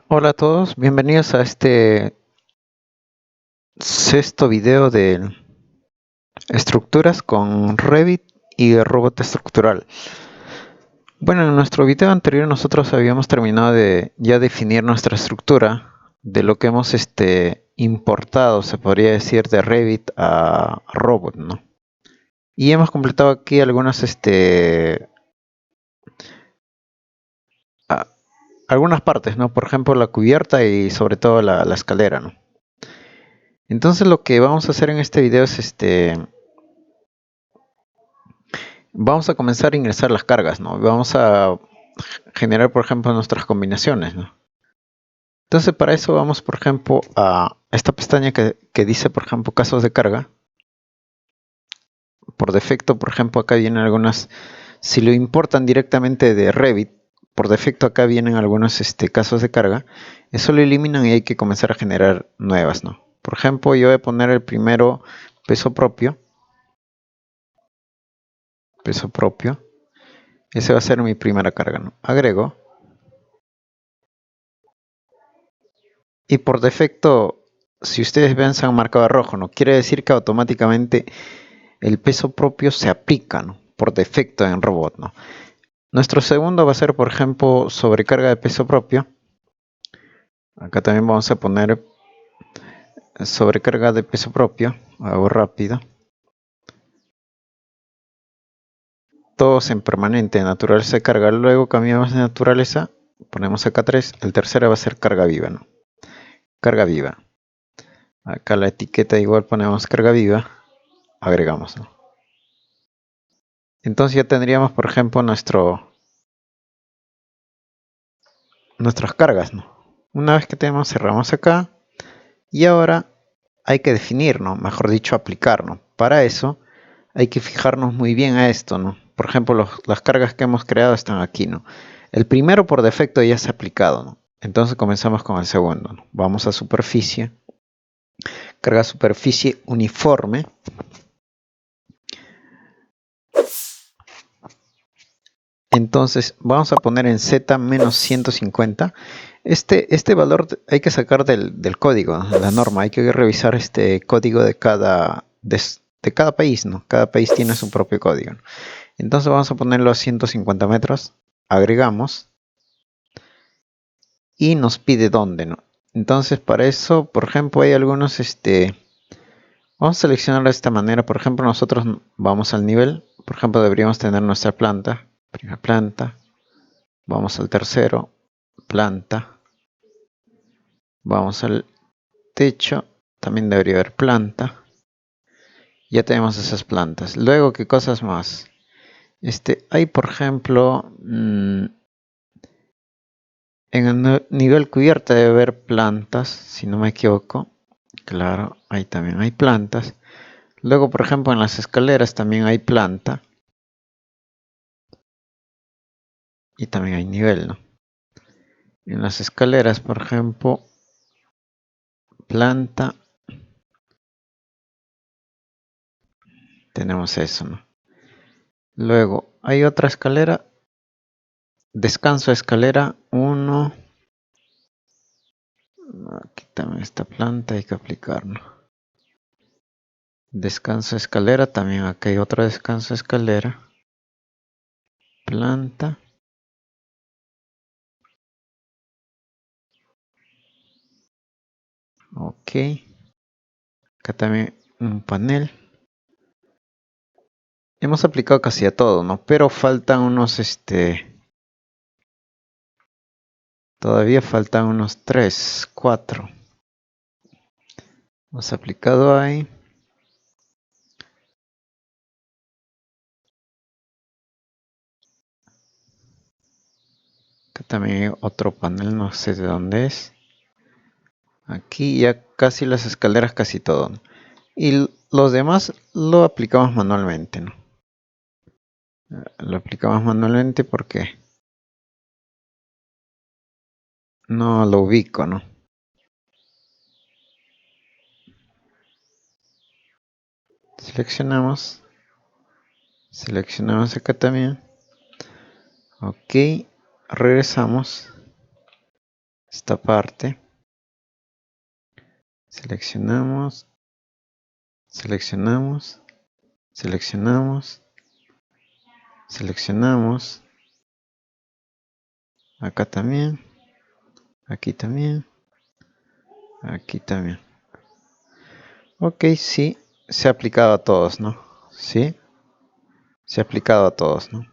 Hola a todos, bienvenidos a este sexto video de estructuras con Revit y robot estructural. Bueno, en nuestro video anterior nosotros habíamos terminado de ya definir nuestra estructura de lo que hemos importado, se podría decir, de Revit a robot, ¿no? Y hemos completado aquí algunas algunas partes, ¿no? Por ejemplo, la cubierta y sobre todo la escalera, ¿no? Entonces lo que vamos a hacer en este video es vamos a comenzar a ingresar las cargas, ¿no? Vamos a generar, por ejemplo, nuestras combinaciones, ¿no? Entonces para eso vamos, por ejemplo, a esta pestaña que dice, por ejemplo, casos de carga. Por defecto, por ejemplo, acá vienen algunas, si lo importan directamente de Revit, por defecto acá vienen algunos casos de carga. Eso lo eliminan y hay que comenzar a generar nuevas, ¿no? Por ejemplo, yo voy a poner el primero peso propio. Peso propio. Ese va a ser mi primera carga, ¿no? Agrego. Y por defecto, si ustedes ven, se han marcado a rojo, ¿no? Quiere decir que automáticamente el peso propio se aplica, ¿no? Por defecto en robot, ¿no? Nuestro segundo va a ser, por ejemplo, sobrecarga de peso propio. Acá también vamos a poner sobrecarga de peso propio. Hago rápido. Todos en permanente, naturaleza de carga. Luego cambiamos de naturaleza. Ponemos acá 3. El tercero va a ser carga viva, ¿no? Carga viva. Acá la etiqueta igual ponemos carga viva. Agregamos, ¿no? Entonces ya tendríamos, por ejemplo, nuestras cargas, ¿no? Una vez que tenemos, cerramos acá. Y ahora hay que definir, ¿no? Mejor dicho, aplicar, ¿no? Para eso hay que fijarnos muy bien a esto, ¿no? Por ejemplo, las cargas que hemos creado están aquí, ¿no? El primero por defecto ya se ha aplicado, ¿no? Entonces comenzamos con el segundo, ¿no? Vamos a superficie. Carga superficie uniforme. Entonces vamos a poner en Z menos 150. Este valor hay que sacar del código, ¿no? La norma. Hay que revisar este código de cada país, ¿no? Cada país tiene su propio código, ¿no? Entonces vamos a ponerlo a 150 metros. Agregamos. Y nos pide dónde, ¿no? Entonces para eso, por ejemplo, hay algunos, vamos a seleccionarlo de esta manera. Por ejemplo, nosotros vamos al nivel. Por ejemplo, deberíamos tener nuestra planta. Primera planta. Vamos al tercero. Planta. Vamos al techo. También debería haber planta. Ya tenemos esas plantas. Luego, ¿qué cosas más? Hay, por ejemplo, en el nivel cubierto debe haber plantas, si no me equivoco. Claro, ahí también hay plantas. Luego, por ejemplo, en las escaleras también hay planta. Y también hay nivel, ¿no? En las escaleras, por ejemplo, planta. Tenemos eso, ¿no? Luego, hay otra escalera. Descanso escalera 1. Aquí también está planta, hay que aplicar, ¿no? Descanso escalera, también aquí hay otro descanso escalera. Planta. Ok. Acá también un panel. Hemos aplicado casi a todo, ¿no? Pero faltan unos, todavía faltan unos 3, 4. Hemos aplicado ahí. Acá también hay otro panel, no sé de dónde es. Aquí ya casi las escaleras, casi todo, ¿no? Y los demás lo aplicamos manualmente, ¿no? Lo aplicamos manualmente porque No lo ubico, ¿no? Seleccionamos. Seleccionamos acá también. Ok. Regresamos. Esta parte. Seleccionamos. Seleccionamos. Seleccionamos. Seleccionamos. Acá también. Aquí también. Aquí también. Ok, sí. Se ha aplicado a todos, ¿no? Sí. Se ha aplicado a todos, ¿no?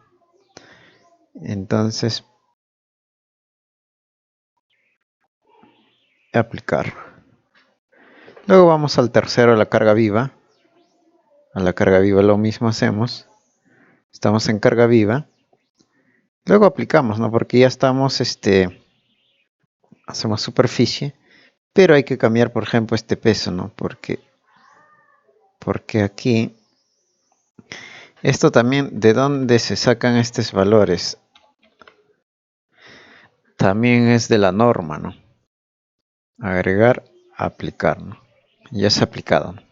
Entonces, aplicar. Luego vamos al tercero, a la carga viva. A la carga viva lo mismo hacemos. Estamos en carga viva. Luego aplicamos, ¿no? Porque ya estamos, hacemos superficie. Pero hay que cambiar, por ejemplo, este peso, ¿no? Porque aquí, esto también, ¿de dónde se sacan estos valores? También es de la norma, ¿no? Agregar, aplicar, ¿no? Ya se ha aplicado, ¿no?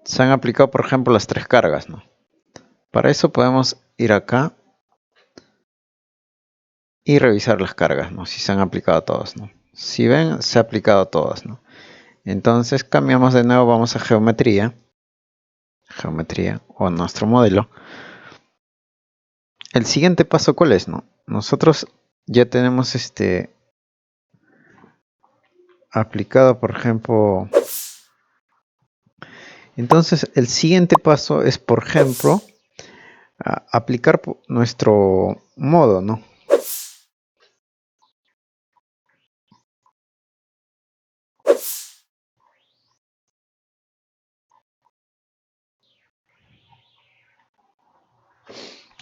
Se han aplicado, por ejemplo, las tres cargas, ¿no? Para eso podemos ir acá y revisar las cargas, ¿no? Si se han aplicado todas, ¿no? Si ven, se ha aplicado todas, ¿no? Entonces cambiamos de nuevo, vamos a geometría. Geometría o nuestro modelo. El siguiente paso, ¿cuál es, no? Nosotros ya tenemos aplicado, por ejemplo. Entonces el siguiente paso es, por ejemplo, aplicar nuestro modo, ¿no?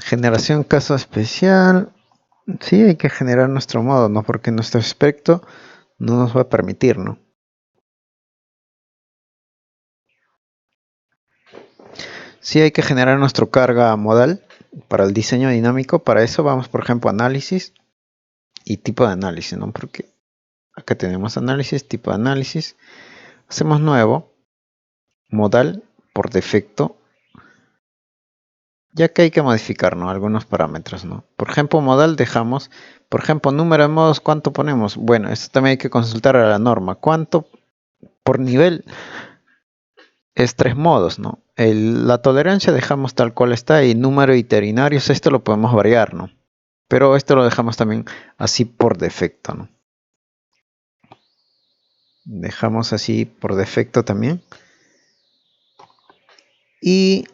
Generación caso especial. Sí, hay que generar nuestro modo, ¿no? Porque nuestro aspecto no nos va a permitir, ¿no? Sí, hay que generar nuestro carga modal para el diseño dinámico. Para eso vamos, por ejemplo, a análisis y tipo de análisis, ¿no? Porque acá tenemos análisis, tipo de análisis. Hacemos nuevo, modal por defecto, ya que hay que modificar, ¿no? Algunos parámetros, ¿no? Por ejemplo, modal dejamos, por ejemplo, número de modos, ¿cuánto ponemos? Bueno, esto también hay que consultar a la norma. ¿Cuánto por nivel? Es 3 modos, ¿no? La tolerancia dejamos tal cual está y número de iterinarios, esto lo podemos variar, ¿no? Pero esto lo dejamos también así por defecto, ¿no? Dejamos así por defecto también. Y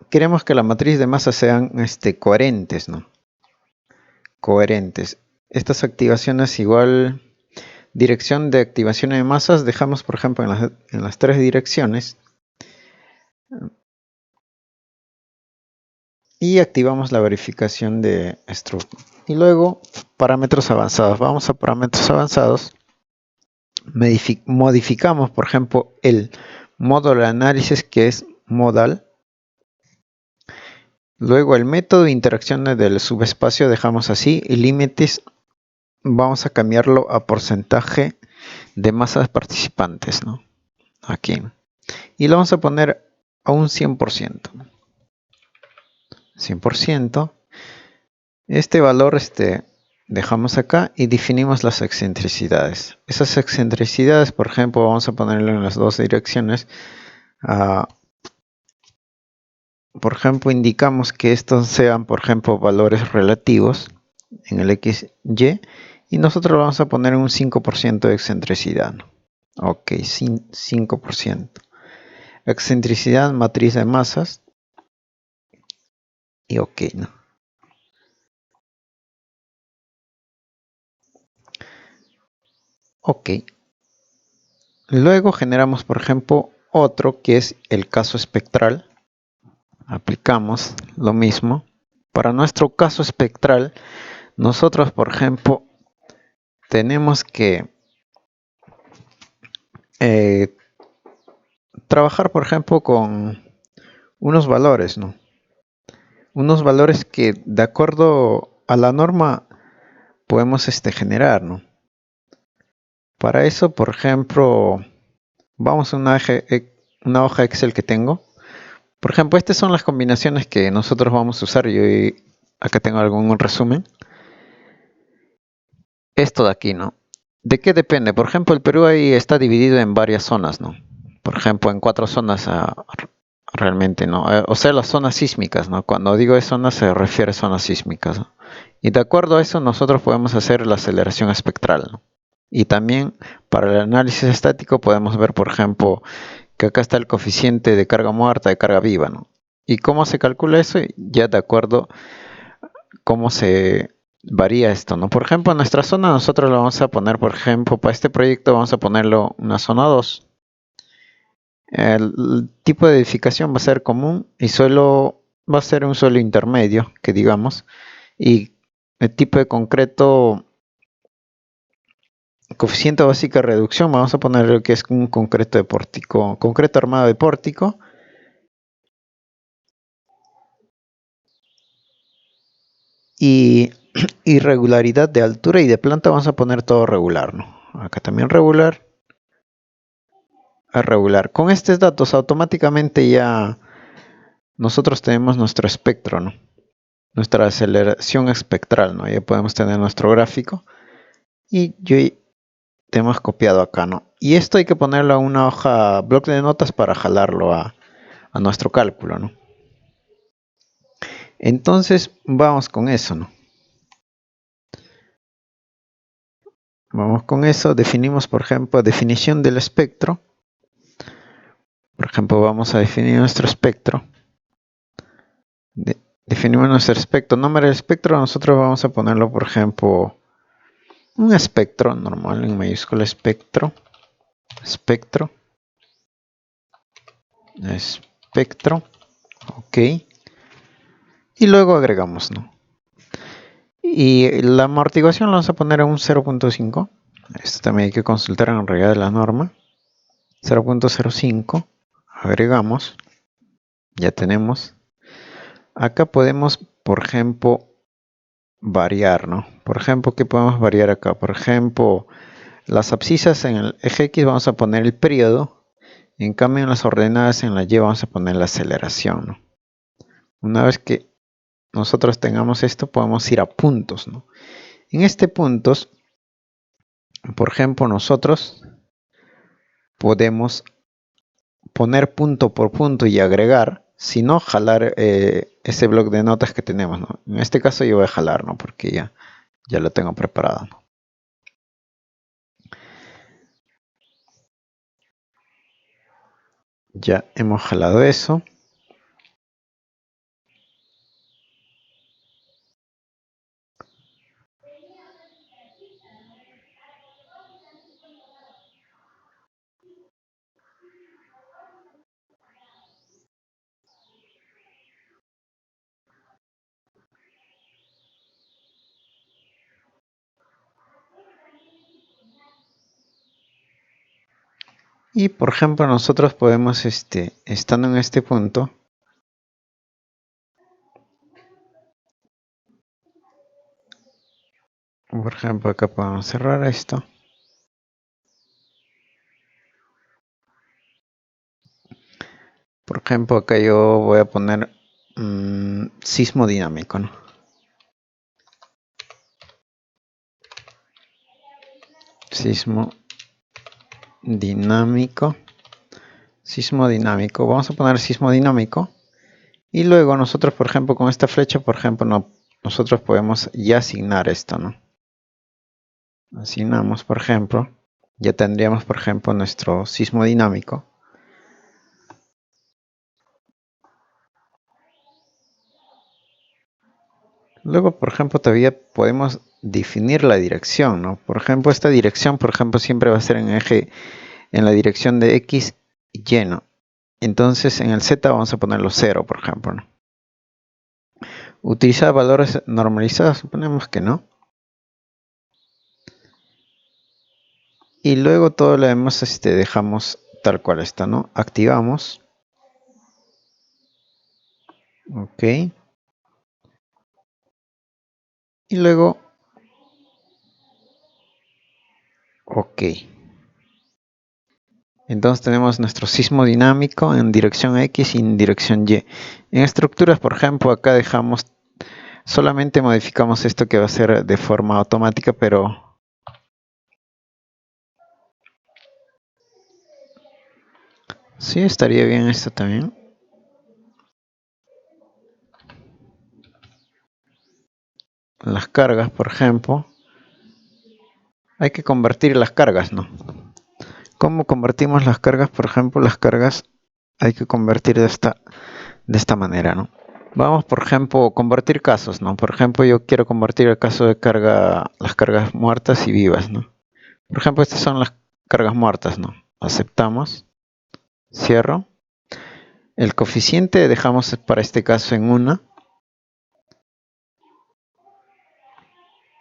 queremos que la matriz de masa sean coherentes, ¿no? Coherentes. Estas activaciones igual, dirección de activación de masas, dejamos por ejemplo en las tres direcciones. Y activamos la verificación de struct. Y luego parámetros avanzados. Vamos a parámetros avanzados. Modificamos, por ejemplo, el módulo de análisis que es modal. Luego el método de interacción del subespacio dejamos así. Y límites vamos a cambiarlo a porcentaje de masas participantes, ¿no? Aquí. Y lo vamos a poner a un 100%. 100%. Este valor dejamos acá y definimos las excentricidades. Esas excentricidades, por ejemplo, vamos a ponerlo en las dos direcciones. Por ejemplo, indicamos que estos sean, por ejemplo, valores relativos en el XY y nosotros lo vamos a poner en un 5% de excentricidad. Ok, 5%. Excentricidad, matriz de masas. Y ok, ¿no? Ok. Luego generamos, por ejemplo, otro que es el caso espectral. Aplicamos lo mismo. Para nuestro caso espectral, nosotros, por ejemplo, tenemos que trabajar, por ejemplo, con unos valores, ¿no? Unos valores que de acuerdo a la norma podemos generar, ¿no? Para eso, por ejemplo, vamos a una hoja Excel que tengo. Por ejemplo, estas son las combinaciones que nosotros vamos a usar. Yo acá tengo algún resumen. Esto de aquí, ¿no? ¿De qué depende? Por ejemplo, el Perú ahí está dividido en varias zonas, ¿no? Por ejemplo, en 4 zonas realmente, ¿no? O sea, las zonas sísmicas, ¿no? Cuando digo de zonas se refiere a zonas sísmicas, ¿no? Y de acuerdo a eso nosotros podemos hacer la aceleración espectral, ¿no? Y también para el análisis estático podemos ver, por ejemplo, que acá está el coeficiente de carga muerta, de carga viva, ¿no? ¿Y cómo se calcula eso? Ya de acuerdo cómo se varía esto, ¿no? Por ejemplo, en nuestra zona nosotros lo vamos a poner, por ejemplo, para este proyecto vamos a ponerlo una zona 2. El tipo de edificación va a ser común y solo va a ser un suelo intermedio, que digamos, y el tipo de concreto, coeficiente básica de reducción, vamos a poner que es un concreto de pórtico, concreto armado de pórtico. Y irregularidad de altura y de planta vamos a poner todo regular, ¿no? Acá también regular, a regular. Con estos datos automáticamente ya nosotros tenemos nuestro espectro, ¿no? Nuestra aceleración espectral, ¿no? Ya podemos tener nuestro gráfico y yo tenemos copiado acá, ¿no? Y esto hay que ponerlo a una hoja, bloque de notas para jalarlo a nuestro cálculo, ¿no? Entonces vamos con eso, ¿no? Vamos con eso, definimos por ejemplo definición del espectro. Por ejemplo, vamos a definir nuestro espectro. Definimos nuestro espectro. Nombre del espectro, nosotros vamos a ponerlo, por ejemplo, un espectro normal en mayúscula espectro. Espectro. Espectro. Ok. Y luego agregamos, ¿no? Y la amortiguación la vamos a poner a un 0.5. Esto también hay que consultar en realidad de la norma. 0.05. Agregamos. Ya tenemos. Acá podemos, por ejemplo, variar, ¿no? Por ejemplo, ¿qué podemos variar acá? Por ejemplo, las abscisas en el eje X vamos a poner el periodo. En cambio, en las ordenadas en la Y vamos a poner la aceleración, ¿no? Una vez que nosotros tengamos esto, podemos ir a puntos, ¿no? En este puntos, por ejemplo, nosotros podemos poner punto por punto y agregar, si no, jalar ese bloque de notas que tenemos, ¿no? En este caso yo voy a jalar, ¿no? Porque ya lo tengo preparado, ¿no? Ya hemos jalado eso. Y por ejemplo, nosotros podemos, estando en este punto, por ejemplo, acá podemos cerrar esto. Por ejemplo, acá yo voy a poner sismo dinámico, ¿no? Sismo dinámico. Sismo dinámico. Vamos a poner sismo dinámico. Y luego nosotros, por ejemplo, con esta flecha, por ejemplo, nosotros podemos ya asignar esto, ¿no? Asignamos, por ejemplo, ya tendríamos, por ejemplo, nuestro sismo dinámico. Luego, por ejemplo, todavía podemos definir la dirección, ¿no? Por ejemplo, esta dirección, por ejemplo, siempre va a ser en la dirección de X y Y, ¿no? Entonces, en el Z vamos a ponerlo 0, por ejemplo, ¿no? Utilizar valores normalizados, suponemos que no. Y luego todo lo demás dejamos tal cual está, ¿no? Activamos. Ok. Y luego Ok. Entonces tenemos nuestro sismo dinámico en dirección X y en dirección Y. En estructuras, por ejemplo, acá dejamos, solamente modificamos esto que va a ser de forma automática, pero sí estaría bien esto también. Las cargas, por ejemplo, hay que convertir las cargas, ¿no? ¿Cómo convertimos las cargas? Por ejemplo, las cargas hay que convertir de esta manera, ¿no? Vamos, por ejemplo, convertir casos, ¿no? Por ejemplo, yo quiero convertir el caso de carga, las cargas muertas y vivas, ¿no? Por ejemplo, estas son las cargas muertas, ¿no? Aceptamos, cierro. El coeficiente dejamos para este caso en 1.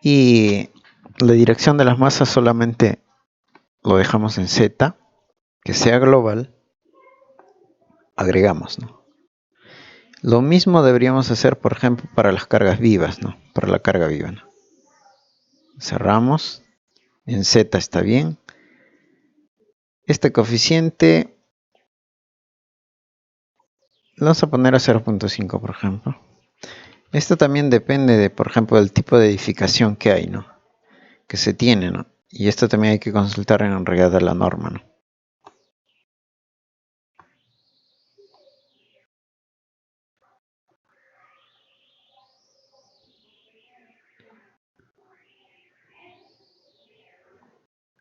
Y la dirección de las masas solamente lo dejamos en Z, que sea global. Agregamos, ¿no? Lo mismo deberíamos hacer, por ejemplo, para las cargas vivas, ¿no? Para la carga viva, ¿no? Cerramos. En Z está bien. Este coeficiente lo vamos a poner a 0.5, por ejemplo. Esto también depende de, por ejemplo, del tipo de edificación que hay, ¿no? Que se tiene, ¿no? Y esto también hay que consultar en realidad de la norma, ¿no?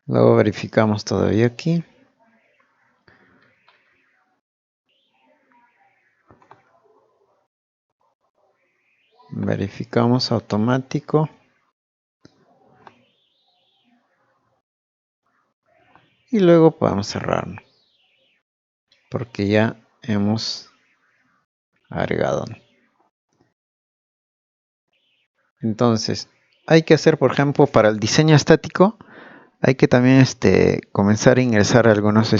Luego verificamos todavía aquí. Verificamos automático. Y luego podemos cerrar, ¿no? Porque ya hemos agregado, ¿no? Entonces, hay que hacer, por ejemplo, para el diseño estático, hay que también comenzar a ingresar algunas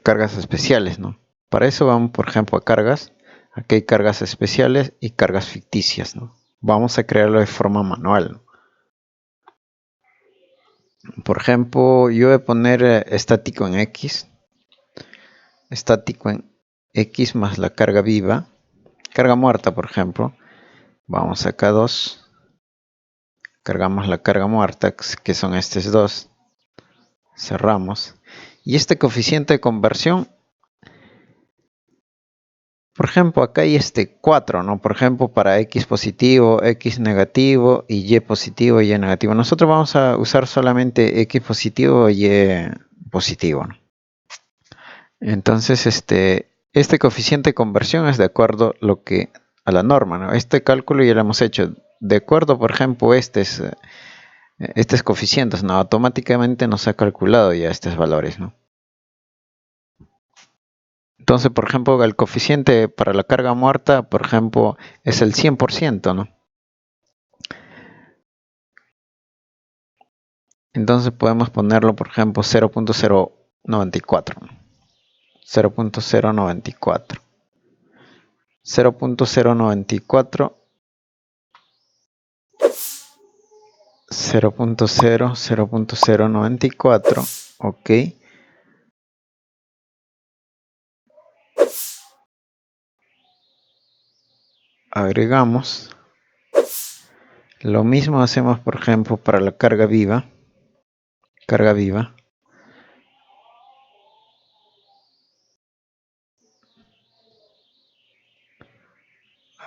cargas especiales, ¿no? Para eso vamos, por ejemplo, a cargas. Aquí hay cargas especiales y cargas ficticias, ¿no? Vamos a crearlo de forma manual, ¿no? Por ejemplo, yo voy a poner estático en X. Estático en X más la carga viva. Carga muerta, por ejemplo. Vamos acá 2. Cargamos la carga muerta, que son estos dos. Cerramos. Y este coeficiente de conversión, por ejemplo, acá hay 4, ¿no? Por ejemplo, para X positivo, X negativo y Y positivo y Y negativo. Nosotros vamos a usar solamente X positivo y Y positivo, ¿no? Entonces, este coeficiente de conversión es de acuerdo a la norma, ¿no? Este cálculo ya lo hemos hecho. De acuerdo, por ejemplo, estos coeficientes, ¿no? Automáticamente nos ha calculado ya estos valores, ¿no? Entonces, por ejemplo, el coeficiente para la carga muerta, por ejemplo, es el 100%, ¿no? Entonces podemos ponerlo, por ejemplo, 0.094. 0.094. 0.094. 0.094. Ok. Agregamos. Lo mismo hacemos, por ejemplo, para la carga viva. Carga viva.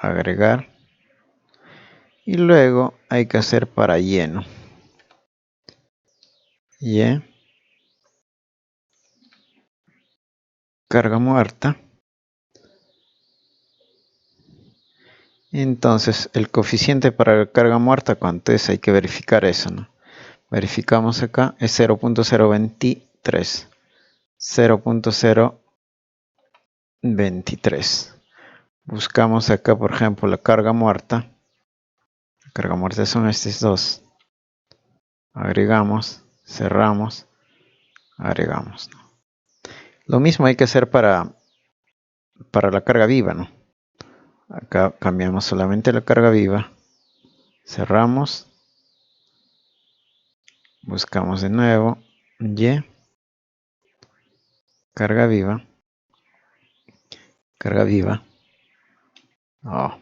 Agregar. Y luego hay que hacer para lleno. Y. Carga muerta. Entonces, el coeficiente para la carga muerta, ¿cuánto es? Hay que verificar eso, ¿no? Verificamos acá, es 0.023. 0.023. Buscamos acá, por ejemplo, la carga muerta. La carga muerta son estos dos. Agregamos, cerramos, agregamos, ¿no? Lo mismo hay que hacer para la carga viva, ¿no? Acá cambiamos solamente la carga viva. Cerramos. Buscamos de nuevo. Y, carga viva, oh,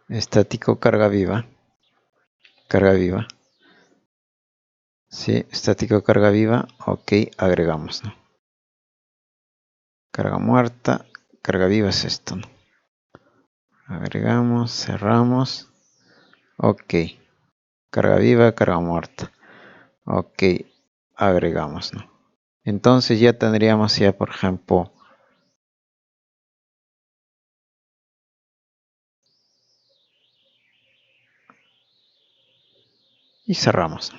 estático, carga viva, sí, estático, carga viva, ok, agregamos, ¿no? Carga muerta, carga viva es esto, ¿no? Agregamos, cerramos, ok, carga viva, carga muerta, ok, agregamos, ¿no? Entonces ya tendríamos ya, por ejemplo, y cerramos.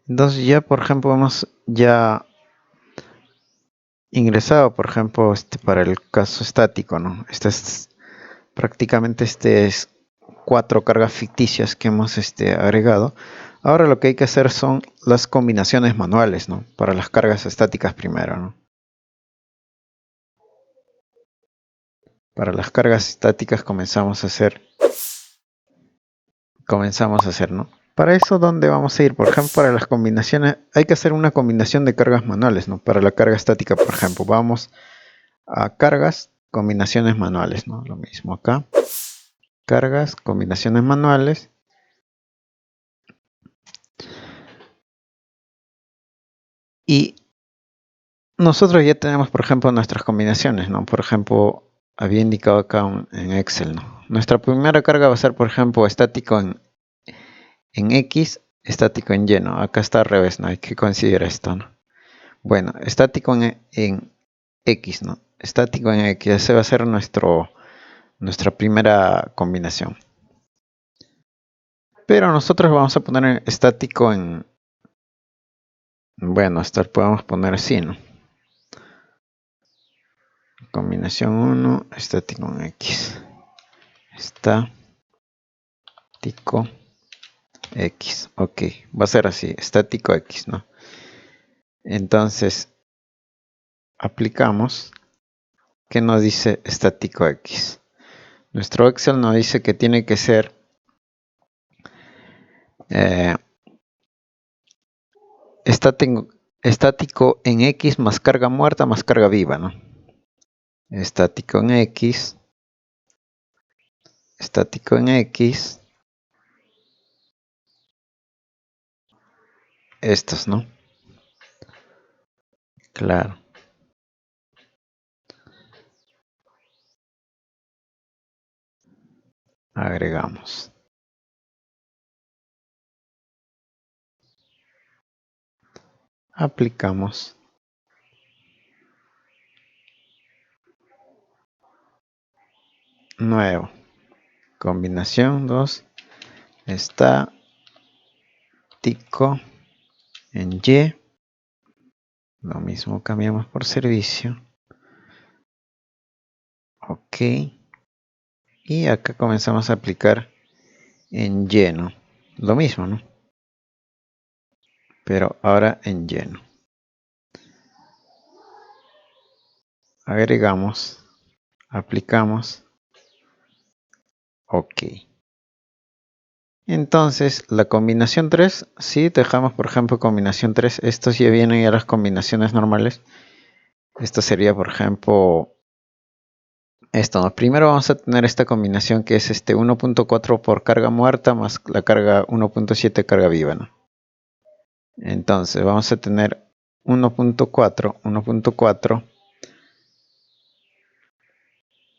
Entonces ya, por ejemplo, hemos ya ingresado, por ejemplo, para el caso estático, ¿no? Este es prácticamente es 4 cargas ficticias que hemos agregado. Ahora lo que hay que hacer son las combinaciones manuales, ¿no? Para las cargas estáticas primero, ¿no? Para las cargas estáticas comenzamos a hacer, ¿no? Para eso, ¿dónde vamos a ir? Por ejemplo, para las combinaciones, hay que hacer una combinación de cargas manuales, ¿no? Para la carga estática, por ejemplo, vamos a cargas, combinaciones manuales, ¿no? Lo mismo acá. Cargas, combinaciones manuales. Y nosotros ya tenemos, por ejemplo, nuestras combinaciones, ¿no? Por ejemplo, había indicado acá en Excel, ¿no? Nuestra primera carga va a ser, por ejemplo, estático en X, estático en Y, ¿no? Acá está al revés, ¿no? Hay que considerar esto, ¿no? Bueno, estático en X, ¿no? Estático en X, ese va a ser nuestra primera combinación. Pero nosotros vamos a poner estático en... Bueno, esto lo podemos poner así, ¿no? Combinación 1, estático en X. Estático X. Ok, va a ser así, estático X, ¿no? Entonces, aplicamos. ¿Qué nos dice estático X? Nuestro Excel nos dice que tiene que ser estático en X más carga muerta más carga viva, ¿no? Estático en X. Estático en X. Estos, ¿no? Claro. Agregamos. Aplicamos. Nuevo. Combinación 2. Estático en Y. Lo mismo cambiamos por servicio. Ok. Y acá comenzamos a aplicar en lleno. Lo mismo, ¿no? Pero ahora en lleno. Agregamos. Aplicamos. Ok. Entonces, la combinación 3, si dejamos, por ejemplo, combinación 3, estos ya vienen a las combinaciones normales. Esto sería, por ejemplo, esto, ¿no? Primero vamos a tener esta combinación que es 1.4 por carga muerta más la carga 1.7 carga viva, ¿no? Entonces vamos a tener 1.4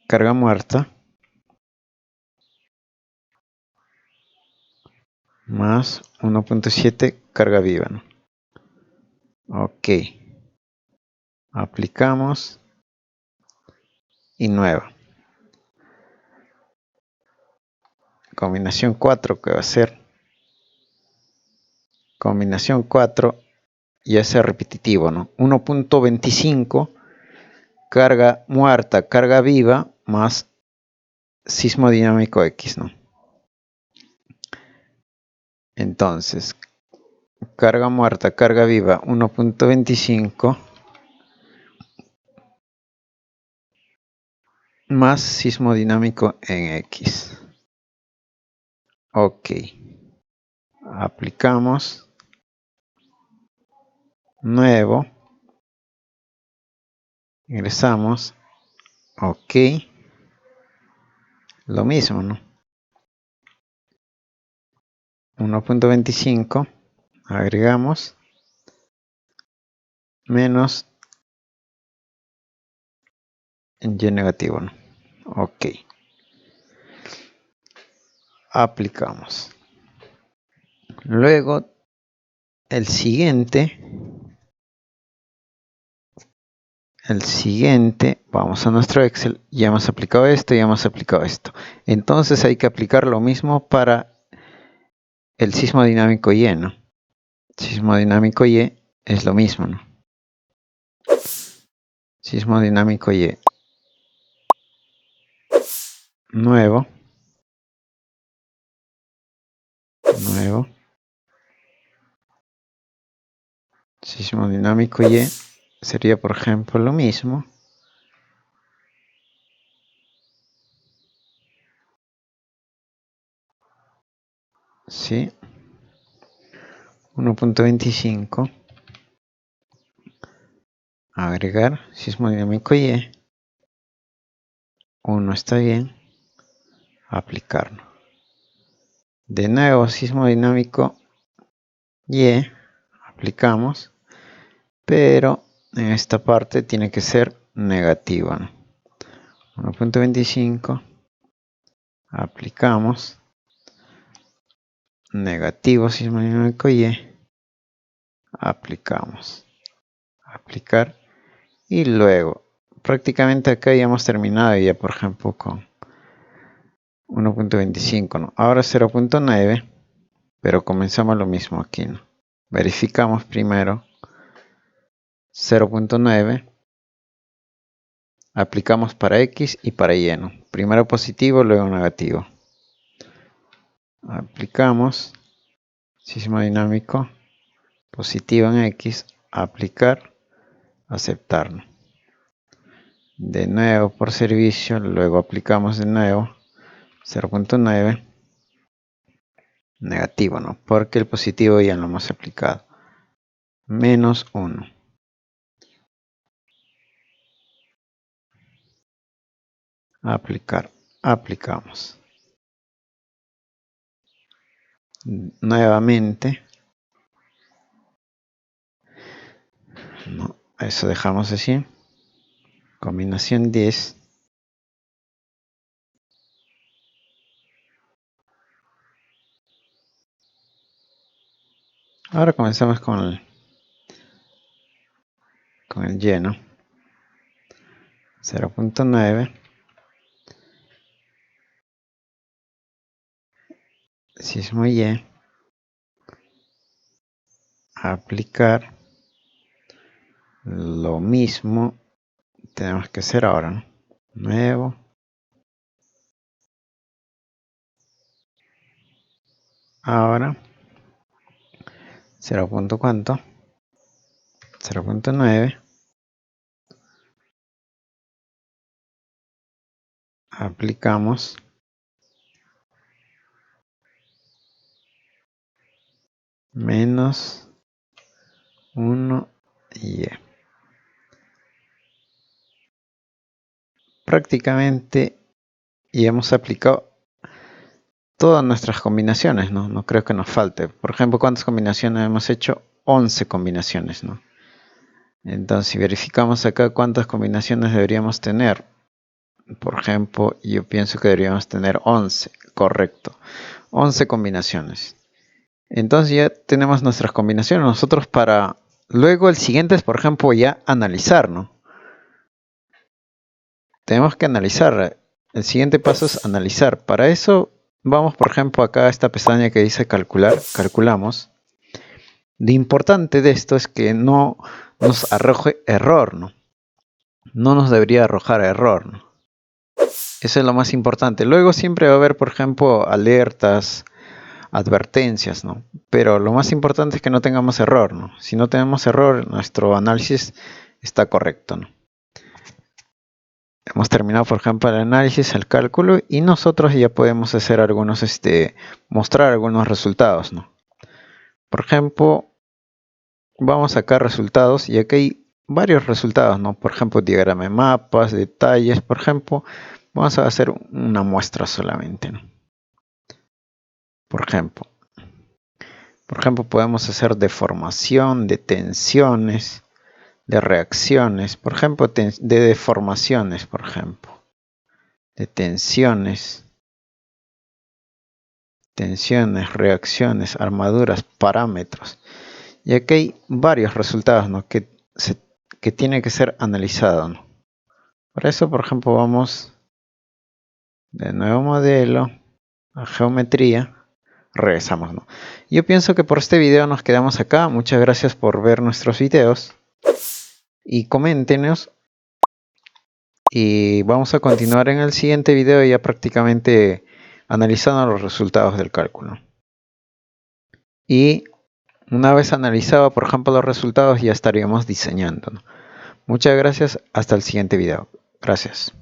carga muerta más 1.7 carga viva, ¿no? Ok. Aplicamos y nueva. Combinación 4 que va a ser combinación 4 ya sea repetitivo, ¿no? 1.25 carga muerta, carga viva más sismo dinámico X, ¿no? Entonces, carga muerta, carga viva 1.25 más sismo dinámico en X. Ok. aplicamos, nuevo, ingresamos, ok, lo mismo, ¿no? 1.25, agregamos, menos y negativo, ¿no? Ok, aplicamos. Luego el siguiente, vamos a nuestro Excel, ya hemos aplicado esto, ya hemos aplicado esto. Entonces hay que aplicar lo mismo para el sismo dinámico Y, ¿no? Sismo dinámico Y es lo mismo, ¿no? Sismo dinámico Y. Nuevo. Sismo dinámico Y sería, por ejemplo, lo mismo. Sí. 1.25. Agregar sismo dinámico Y. 1 está bien. Aplicar. De nuevo, sismo dinámico Y. Aplicamos. Pero en esta parte tiene que ser negativa, ¿no? 1.25. Aplicamos. Negativo sismo dinámico Y. Aplicamos. Aplicar. Y luego, prácticamente acá ya hemos terminado ya, por ejemplo, con 1.25, ¿no? Ahora 0.9, pero comenzamos lo mismo aquí, ¿no? Verificamos primero 0.9, aplicamos para X y para Y, ¿no? Primero positivo, luego negativo. Aplicamos sismo dinámico, positivo en X, aplicar, aceptar, ¿no? De nuevo por servicio, luego aplicamos de nuevo 0.9, negativo, ¿no? Porque el positivo ya lo hemos aplicado. Menos 1. Aplicar. Aplicamos. Nuevamente. No, eso dejamos así. Combinación 10. Ahora comenzamos con el lleno. 0.9. Sismo Y. Aplicar. Lo mismo tenemos que hacer ahora, ¿no? Nuevo. Ahora 0. ¿Cuánto? 0.9. Aplicamos. Menos 1 y Y. Prácticamente ya hemos aplicado todas nuestras combinaciones, ¿no? No creo que nos falte. Por ejemplo, ¿cuántas combinaciones hemos hecho? 11 combinaciones, ¿no? Entonces, si verificamos acá cuántas combinaciones deberíamos tener, por ejemplo, yo pienso que deberíamos tener 11, correcto. 11 combinaciones. Entonces ya tenemos nuestras combinaciones. Nosotros para... Luego el siguiente es, por ejemplo, ya analizar, ¿no? Tenemos que analizar. El siguiente paso es analizar. Para eso vamos, por ejemplo, acá a esta pestaña que dice calcular. Calculamos. Lo importante de esto es que no nos arroje error, ¿no? No nos debería arrojar error, ¿no? Eso es lo más importante. Luego siempre va a haber, por ejemplo, alertas, advertencias, ¿no? Pero lo más importante es que no tengamos error, ¿no? Si no tenemos error, nuestro análisis está correcto, ¿no? Hemos terminado, por ejemplo, el análisis, el cálculo, y nosotros ya podemos hacer algunos, mostrar algunos resultados, ¿no? por ejemplo, vamos a sacar resultados y aquí hay varios resultados, ¿no? Por ejemplo, diagrama de mapas, detalles, por ejemplo, vamos a hacer una muestra solamente, ¿no? Por ejemplo, podemos hacer deformación, de tensiones, de reacciones, por ejemplo, de deformaciones, por ejemplo, de tensiones, reacciones, armaduras, parámetros. Y aquí hay varios resultados, ¿no? que tienen que ser analizados, ¿no? Por eso, por ejemplo, vamos de nuevo modelo, a geometría, regresamos, ¿no? Yo pienso que por este video nos quedamos acá. Muchas gracias por ver nuestros videos. Y coméntenos. Y vamos a continuar en el siguiente video ya prácticamente analizando los resultados del cálculo. Y una vez analizado, por ejemplo, los resultados, ya estaríamos diseñando, ¿no? Muchas gracias. Hasta el siguiente video. Gracias.